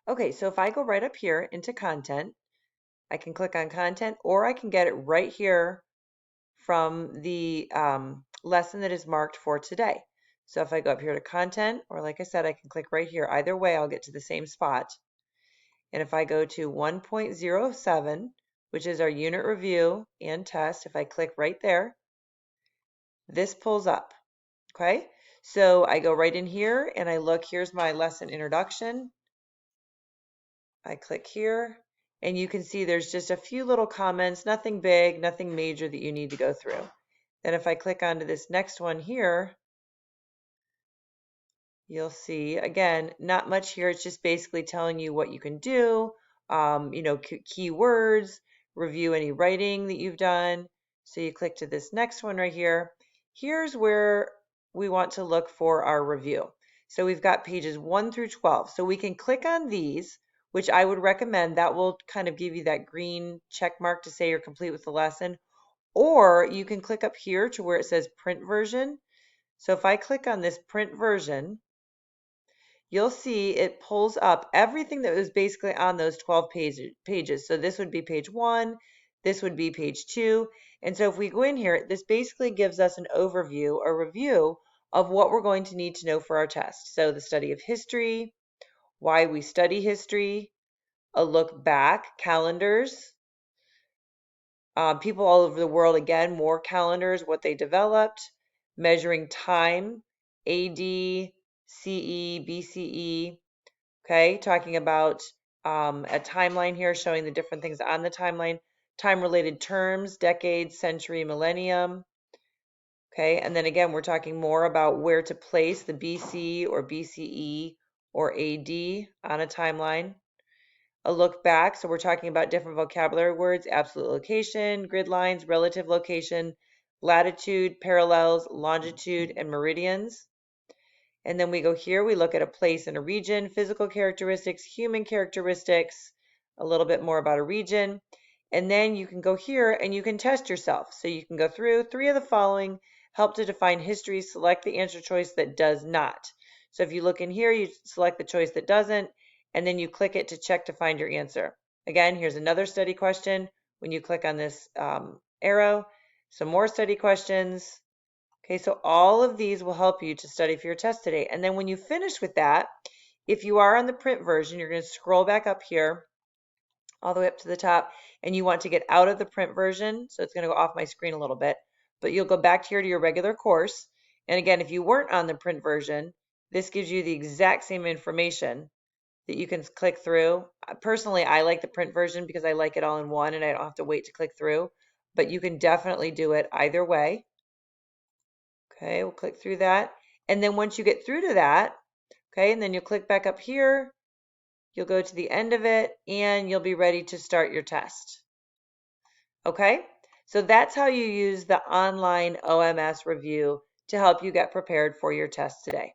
Okay, so if I go right up here into content, I can click on content, or I can get it right here from the lesson that is marked for today. So if I go up here to content, or like I said, I can click right here. Either way, I'll get to the same spot. And if I go to 1.07, which is our unit review and test, if I click right there, this pulls up. Okay, so I go right in here and I look, here's my lesson introduction. I click here and you can see there's just a few little comments, nothing big, nothing major that you need to go through. Then if I click onto this next one here, you'll see, again, not much here. It's just basically telling you what you can do, keywords, review any writing that you've done. So you click to this next one right here. Here's where we want to look for our review. So we've got pages 1 through 12. So we can click on these, which I would recommend. That will kind of give you that green check mark to say you're complete with the lesson. Or you can click up here to where it says print version. So if I click on this print version, you'll see it pulls up everything that was basically on those 12 pages. So this would be page 1, this would be page 2. And so if we go in here, this basically gives us an overview, a review of what we're going to need to know for our test. So the study of history, why we study history, a look back, calendars, people all over the world, again, more calendars, what they developed, measuring time, AD, CE, BCE, okay, talking about a timeline here showing the different things on the timeline, time-related terms, decades, century, millennium, okay, and then again, we're talking more about where to place the BC or BCE or AD on a timeline. A look back, so we're talking about different vocabulary words, absolute location, grid lines, relative location, latitude, parallels, longitude, and meridians. And then we go here, we look at a place in a region, physical characteristics, human characteristics, a little bit more about a region. And then you can go here and you can test yourself. So you can go through 3 of the following, help to define history, select the answer choice that does not. So if you look in here, you select the choice that doesn't, and then you click it to check to find your answer. Again, here's another study question. When you click on this arrow, some more study questions. Okay, so all of these will help you to study for your test today. And then when you finish with that, if you are on the print version, you're going to scroll back up here all the way up to the top, and you want to get out of the print version. So it's going to go off my screen a little bit, but you'll go back here to your regular course. And again, if you weren't on the print version, this gives you the exact same information that you can click through. Personally, I like the print version because I like it all in one and I don't have to wait to click through, but you can definitely do it either way. Okay, we'll click through that. And then once you get through to that, okay, and then you'll click back up here, you'll go to the end of it, and you'll be ready to start your test. Okay, so that's how you use the online OMS review to help you get prepared for your test today.